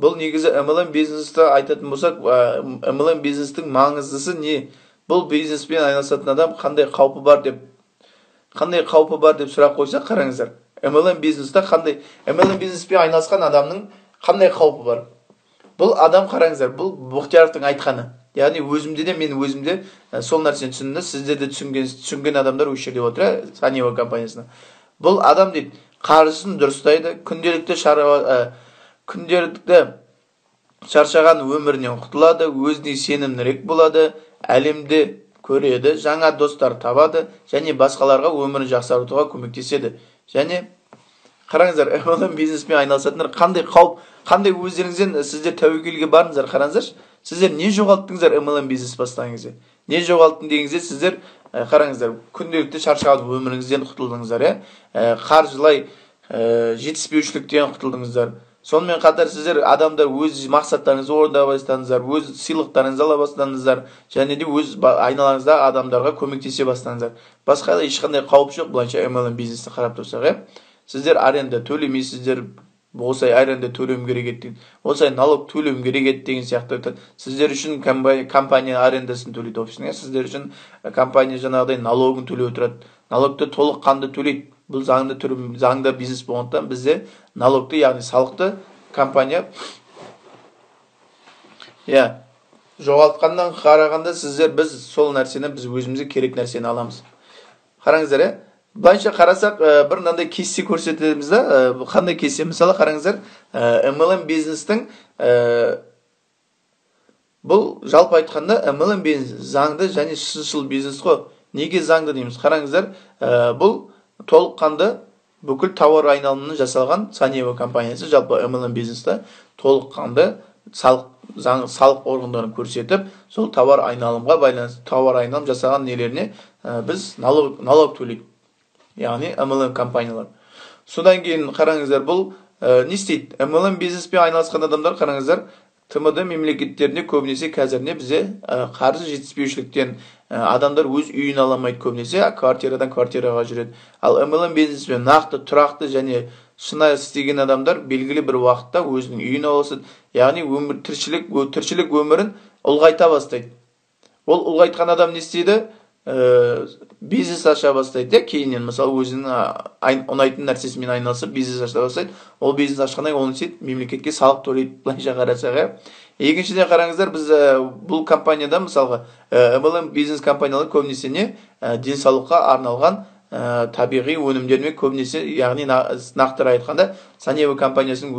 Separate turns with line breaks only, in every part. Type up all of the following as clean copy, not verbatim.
Бұл негізі MLM бизнесті айтатын болсақ, MLM бизнестің маңыздысы не? Бұл бизнеспен айналысатын адам қандай қаупі бар деп сұрақ қойса, қараңыздар. MLM бизнеспен айналысқан адамның қандай қаупі бар? Бұл адам, қараңыздар, бұл Бұхтияровтың айтқаны. Яғни мен өзімде сол нәрсені түсінді, сіздер де түсінген адамдар осы жерде отыр, Санева компаниясына. Бұл адам дейді, қаржысын дұрыстайды, күнделікті шаршаған өмірінен құтылады, өзіне сенімдірек болады, әлемді көреді, жаңа достар табады, және басқаларға өмірін жақсартуға көмектеседі. Және қараңыздар, MLM бизнеспен айналысатындар қандай қауіп, қандай өздеріңізден сіздер тәуекелге барыңыздар, қараңыздар. Сіздер не жоғалттыңыздар MLM бизнес бастаған кезде? Не жоғалттың дегенде сіздер қараңыздар, күнделікті шаршаған өміріңізден құтылдыңыздар, қаржылай жетіспеушіліктен құтылдыңыздар. Сонымен қатар сіздер адамдар өз мақсаттарыңызды орындай бастадыңыздар, өз сыйлықтарыңызды ала бастадыңыздар, және де өз айналаңызда адамдарға көмектесе бастадыңыздар. Басқа да ешқандай қауіп жоқ, былайша MLM бизнесті қарап тұрсақ, сіздер аренда төлемейсіздер, осылай аренда төлем керек еді, осылай налог төлем керек еді деген сияқты. Сіздер үшін компания арендасын төлейді офисіне, сіздер үшін компания жаңағыдай налогын төлеп отырады. Налогты толыққанды төлейді. Бұл заңда бизнес болғандықтан бізде налогты, яғни салықты компания жоғалтқаннан қарағанда біз сол нәрсені, біз өзімізге керек нәрсені аламыз. Қараңыздар, былайша қарасақ, бір мынандай кесте көрсетеміз да, қандай кесте? Мысалы, қараңыздар, MLM бизнестің бұл жалпы айтқанда MLM бизнес заңды және шыншыл бизнес қой. Неге заңды дейміз? Қараңыздар, бұл толыққанды бүкіл тауар айналымын жасалған Санева компаниясы, жалпы MLM бизнесті толыққанды салық органдарын көрсетіп, сол тауар айналымға байланысты тауар айналым жасаған нелеріне біз налог төлейді. Яғни MLM компаниялар. Содан кейін қараңыздар, бұл не істейді? MLM бизнеспен айналысқан адамдар, қараңыздар, ТМД мемлекеттерінде көбінесе қазірне бізде қаржы жетіспеушіліктен адамдар өз үйін аламайды, көбінесе квартирадан квартираға жүреді. Ал MLM бизнеспен нақты, тұрақты және шынайы істеген адамдар белгілі бір уақытта өзінің үйін аласыды. Яғни тіршілік өмірін ұлғайта бастайды. Ол ұлғайтқан адам не істейді? Бизнес аша бастайды. Кейіннен, мысалы, өзінің ұнайтын нәрсесімен айналысып, бизнес аша бастайды. Ол бизнес ашқандай, оны істейді, мемлекетке салық төлейді, былайша қарасақ. Екіншіден қараңыздар, біз бұл компанияда, мысалға, MLM бизнес компаниялар көбінесе денсаулыққа арналған табиғи өнімдермен көбінесе, яғни нақтырақ айтқанда, Санева компаниясының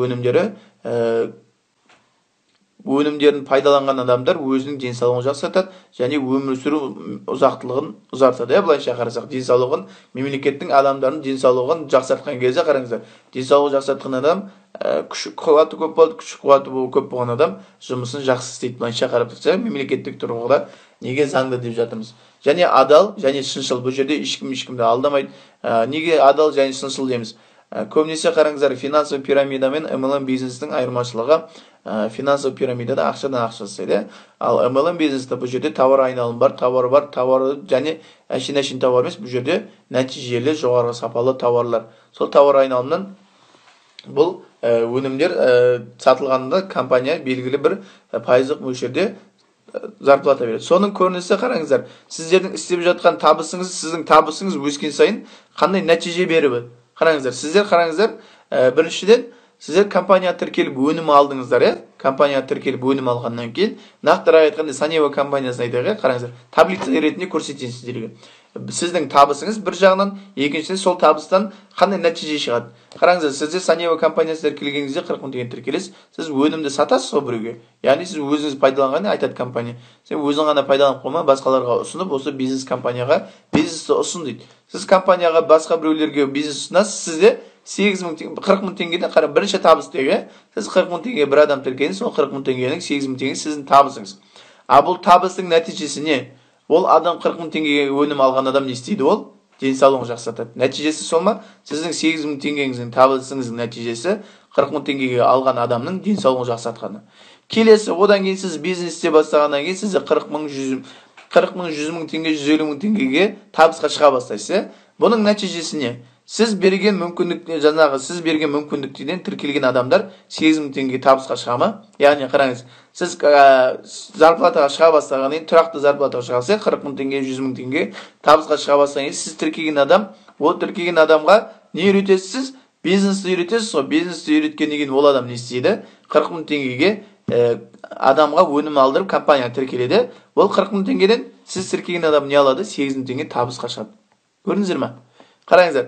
өнімдерін пайдаланған адамдар өзінің денсаулығын жақсартады және өмір сүру ұзақтылығын ұзартады. Былайша қарасақ, денсаулығын, мемлекеттің адамдарының денсаулығын жақсартқан кезде қараңыздар, денсаулығы жақсартқан адам күш қуаты көп болды, күш қуаты көп болған адам жұмысын жақсы істейді. Былайша қарап тұрса, мемлекеттік тұрғыда неге заңды деп жатырмыз. Және адал және шыншыл. Бұл жерде ешкімді алдамайды. Неге адал және шыншыл дейміз? Көбінесе қараңыздар, финансовый пирамида мен MLM бизнестің айырмашылығы, финансовый пирамидада ақшадан ақша жасайды. Ал MLM бизнесте бұл жерде тауар айналым бар, тауары және әшін тауар емес, бұл жерде нәтижелі, жоғары сапалы тауарлар. Сол тауар айналымнан бұл өнімдер сатылғанда компания белгілі бір пайыздық мөлшерде зарплата береді. Соның көрінісі қараңыздар, сіздердің істеп жатқан табысыңыз, сіздің табысыңыз өскен сайын қандай нәтиже беріп? Қараңыздар, біріншіден сіздер компания тіркеліп өнім алдыңыздар, компания тіркеліп өнім алғаннан кейін, нақтырақ айтқанда Санева компаниясын айтайық, қараңыздар, таблица ретінде көрсетейін сіздерге. Сіздің табысыңыз бір жағынан, екіншіден сол табыстан қандай нәтиже шығады. Қараңыздар, сіздер Санева компаниясы тіркелгеніңізде 40 мың деген тіркелесіз, сіз өнімді сатасыз ғой біреуге. Яғни сіз өзіңіз пайдаланғанын айтады компания. Сен өзің ғана пайдаланып қойма, басқаларға ұсынып, осы бизнес компанияға бизнесті ұсын дейді. Сіз компанияға басқа біреулерге бизнес ұсынасыз, сізде 40 мың теңгеден қарап, бірінші табыс деге, сіз 40 мың теңге бір адам тіркеліңіз, сол 40 мың теңгенің 8 мың теңге сіздің табысыңыз. А бұл табыстың нәтижесі не? Ол адам 40 мың теңгеге өнім алған адам не істейді? Ол денсаулығын жақсартады. Нәтижесі сол ма? Сіздің 8 мың теңгеңіздің табысыңыздың нәтижесі 40 мың теңгеге алған адамның денсаулығын жақсартқаны. Келесі, одан кейін сіз бизнесте бастағаннан кейін сізде 40 мың, 100 мың теңге, 150 мың теңгеге табысқа шыға бастайсыз. Бұның нәтижесі не? Сіз берген мүмкіндіктен тіркелген адамдар 8.000 теңге табысқа шыға ма? Яғни қараңыз, сіз зарплатаға шыға бастағаннан кейін, тұрақты зарплатаға шығасыз, 40.000 теңге, 100.000 теңге табысқа шыға бастағаннан кейін, сіз тіркеген адам, ол тіркеген адамға не үйретесіз сіз? Бизнесті үйретесіз ғой. Бизнесті үйреткеннен кейін ол адам не істейді? 40.000 теңгеге адамға өнім алдырып компания тіркеледі. Ол 40.000 теңгеден сіз тіркеген адам не алады? 8.000 теңге табысқа шығады. Көрдіңіздер ме? Қараңыздар.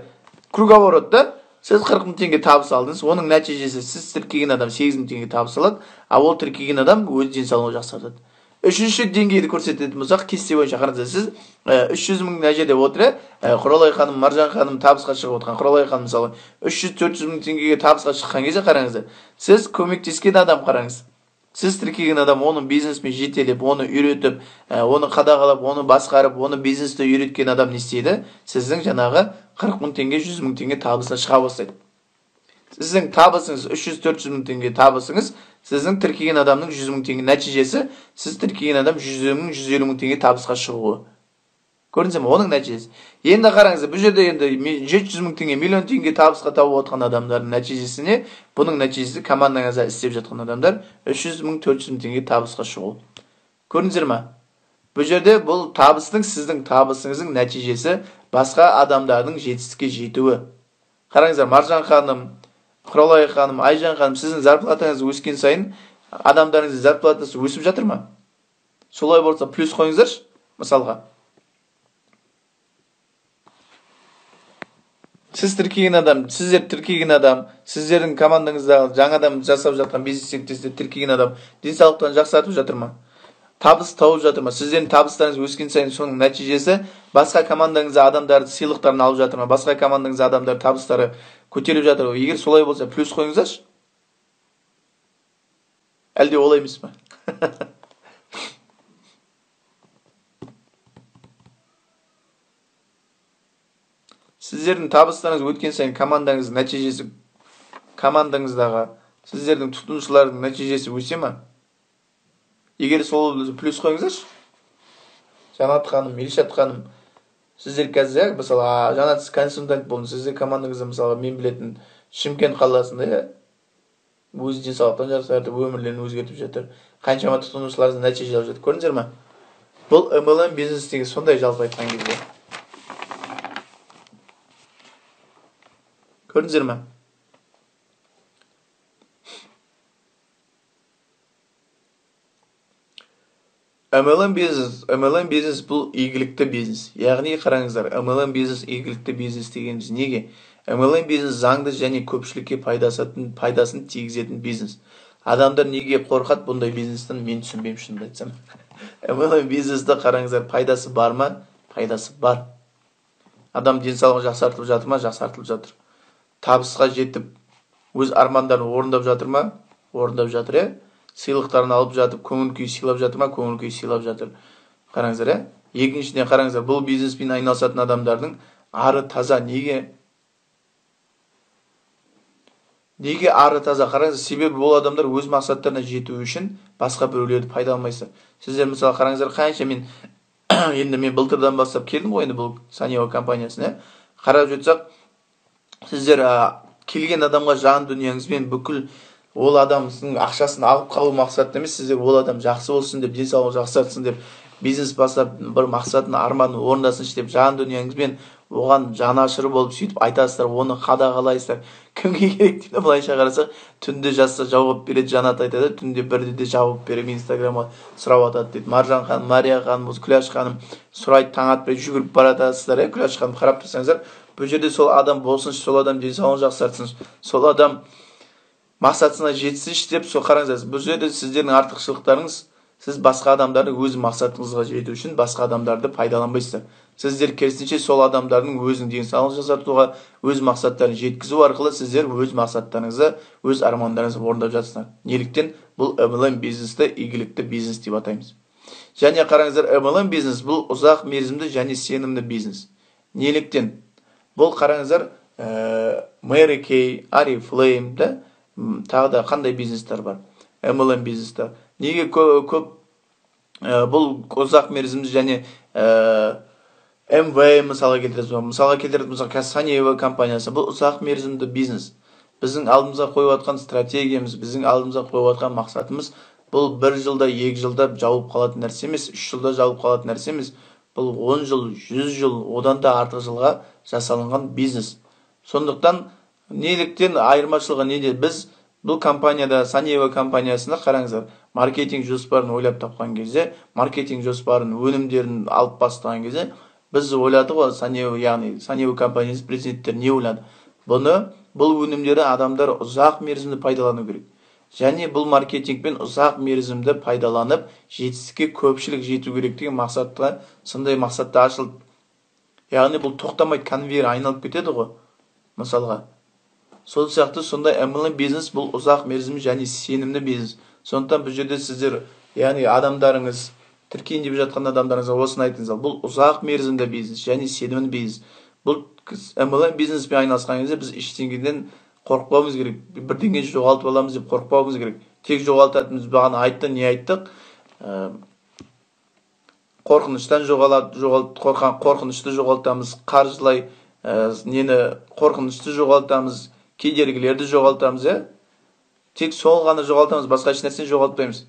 Круговоротта сіз 40.000 теңге табыс алдыңыз. Оның нәтижесі сіз тіркеген адам 8.000 теңге табыс алады, а ол тіркеген адам өз денсаулығын жақсартады. Үшінші деңгейді көрсететін болсақ, кесте бойынша қараңыздар, сіз 300.000 мына жерде отыр, Құралай ханым, Маржан ханым табысқа шығып отқан. Құралай ханым мысалы 300-400.000 теңгеге табысқа шыққан кезде қараңыздар, сіз көмектескен адам қараңыз. Сіз тіркеген адам оның бизнеспен жетелеп, оны үйретіп, оны қадағалап, оны басқарып, оны бизнесті үйреткен адам не істейді? Сіздің жаңағы 40.000 теңге, 100.000 теңге табысына шыға бастайды. Сіздің табысыңыз 300-400.000 теңге табысыңыз, сіздің тіркеген адамның 100.000 теңге нәтижесі, сіз тіркеген адам 100.000, 150.000 теңге табысқа шығуы. Көрдіңіз ме? Оның нәтижесі. Енді қараңыз, бұл жерде енді 700.000 теңге, миллион теңге табысқа тауып отқан адамдардың нәтижесіне, бұның нәтижесі командаңызда істеп жатқан адамдар 300.000, 400.000 теңге табысқа шығу. Көрдіңіздер ме? Бұл жерде бұл табыстың, сіздің табысыңыздың нәтижесі басқа адамдардың жетістікке жетуі. Қараңыздар, Маржан ханым, Құралай ханым, Айжан ханым, сіздің зарплатаңыз өскен сайын адамдарыңыздың зарплатасы өсіп жатыр ма? Солай болса плюс қойыңыздаршы, мысалға. Сіз тіркеген адам, сіздер тіркеген адам, сіздердің командаңыздағы жаңадан жасап жатқан бизнес серіктестер тіркеген адам денсаулықтан жақсартып жатыр ма? Табыс тауып жатыр ма? Сіздердің табыстарыңыз өскен сайын соның нәтижесі басқа командаңызда адамдарды сыйлықтарын алып жатыр ма? Басқа командаңызда адамдар табыстары көтеріп жатыр ма? Егер солай болса плюс қойыңыздаршы. Әлде олай емес пе? Сіздердің табыстарыңыз өткен сайын командаңыздың нәтижесі, командаңыздағы сіздердің тұтынушылардың нәтижесі өсе ме? Егер сол плюс қойыңыздаршы. Жанат ханым, Елшат ханым, сіздер қазір, мысалы, Жанат сіз консультант болдыңыз, сіздер командаңызда, мысалы, мен білетін Шымкент қаласында өз денсаулықтан жақсартып, өмірлерін өзгертіп жатыр. Қаншама тұтынушылардың нәтиже алып жатыр. Көрдіңіздер ме? Бұл MLM бизнестегі сондай жалпы айтқан кезде. Көрдіңіздер ме? MLM бизнес бұл игілікті бизнес. Яғни қараңыздар, MLM бизнес игілікті бизнес дегеніміз неге? MLM бизнес заңды және көпшілікке пайдасын тигізетін бизнес. Адамдар неге қорқады бұндай бизнестен, мен түсінбеймін шынымды айтсам. MLM бизнесті қараңыздар, пайдасы бар ма? Пайдасы бар. Адам денсаулығын жақсартылып жатыр ма? Жақсартылып жатыр. Табысқа жетіп, өз армандарын орындап жатыр ма? Орындап жатыр, сыйлықтарын алып жатып, көңіл күй сыйлап жатыр ма? Көңіл күй сыйлап жатыр. Қараңыздар, екіншіден қараңыздар, бұл бизнеспен айналысатын адамдардың ары таза. Неге ары таза? Қараңыздар, себебі бұл адамдар өз мақсаттарына жету үшін басқа біреулерді пайдаланбайсыздар. Сіздер мысалы қараңыздар, қанша мен былтырдан бастап келдім ғой, енді бұл Санева компаниясына. Қарап жатсақ, сіздер келген адамға жан дүниеңізбен бүкіл ол адамның ақшасын алып қалу мақсатында емес, сіздер ол адам жақсы болсын деп, денсаулығы жақсартсын деп, бизнес бастап бір мақсатын, арманын орындасын деп, жан дүниеңізбен оған жанашыр болып сөйтіп айтасыздар, оны қадағалайсыздар. Кімге керек дейді, былайша қарасақ, түнде жазса жауап береді, Жанат айтады, түнде бірде де жауап беріп Инстаграмға сұрап атады дейді. Маржан ханым, Мария ханым, Күләш ханым сұрайды, таң атпай жүгіріп баратасыздар, Күләш ханым қарап тұрсаңыздар, бұл жерде сол адам болсыншы, сол адам денсаулығын жақсартсыншы, сол адам мақсатына жетсінші деп, сол қараңыздар. Бұл жерде сіздердің артықшылықтарыңыз, сіз басқа адамдарды өз мақсатыңызға жету үшін басқа адамдарды пайдаланбайсыздар. Сіздер керісінше сол адамдардың өзінің денсаулығын жақсартуға, өз мақсаттарын жеткізу арқылы сіздер өз мақсаттарыңызды, өз армандарыңызды орындап жатсыздар. Неліктен бұл MLM бизнесті игілікті бизнес деп атаймыз. Және қараңыздар, MLM бизнес бұл ұзақ мерзімді және сенімді бизнес. Неліктен? Бұл қараңыздар, Mary Kay, Oriflame, тағы да қандай бизнестер бар? MLM бизнестер. Неге көп бұл ұзақ мерзімді және MV мысалға келтіреді. Мысалға келтіретін болсақ, қазір Санева компаниясы бұл ұзақ мерзімді бизнес. Біздің алдымызға қойып жатқан стратегиямыз, біздің алдымызға қойып жатқан мақсатымыз бұл 1 жылда, 2 жылда жауып қалатын нәрсе емес, 3 жылда жауып қалатын нәрсе емес. Бұл 10 жыл, 100 жыл, одан да артық жылға жасалынған бизнес. Сондықтан неліктен айырмашылығы неде? Біз бұл компанияда, Санева компаниясында қараңыздар, маркетинг жоспарын ойлап тапқан кезде, маркетинг жоспарын, өнімдерін алып бастаған кезде, біз ойладық ғой, яғни Санева компаниясы президенттері не ойлады? Бұл өнімдері адамдар ұзақ мерзімді пайдалану керек. Және бұл маркетингпен ұзақ мерзімді пайдаланып, жетістікке көпшілік жету керек деген мақсатта, сондай мақсатта ашылды. Яғни бұл тоқтамайды, конвейер айналып кетеді ғой, мысалға. Сол сияқты сондай MLM бизнес бұл ұзақ мерзімді және сенімді бизнес. Сондықтан бұл жерде сіздер, яғни адамдарыңыз, тіркейін деп жатқан адамдарыңызға осыны айтыңыздар. Бұл ұзақ мерзімді бизнес және сенімді бизнес. Бұл MLM бизнеспен айналысқан кезде біз ештеңеден қорықпауымыз керек. Бірдеңе жоғалтып аламыз деп қорықпауымыз керек. Тек жоғалтатынымыз бағана айтты, не айттық? Қорқыныштан қорқынышты жоғалтамыз, қаржылай қорқынышты жоғалтамыз, кедергілерді жоғалтамыз, тек сол ғана жоғалтамыз, басқа еш нәрсені жоғалтпаймыз.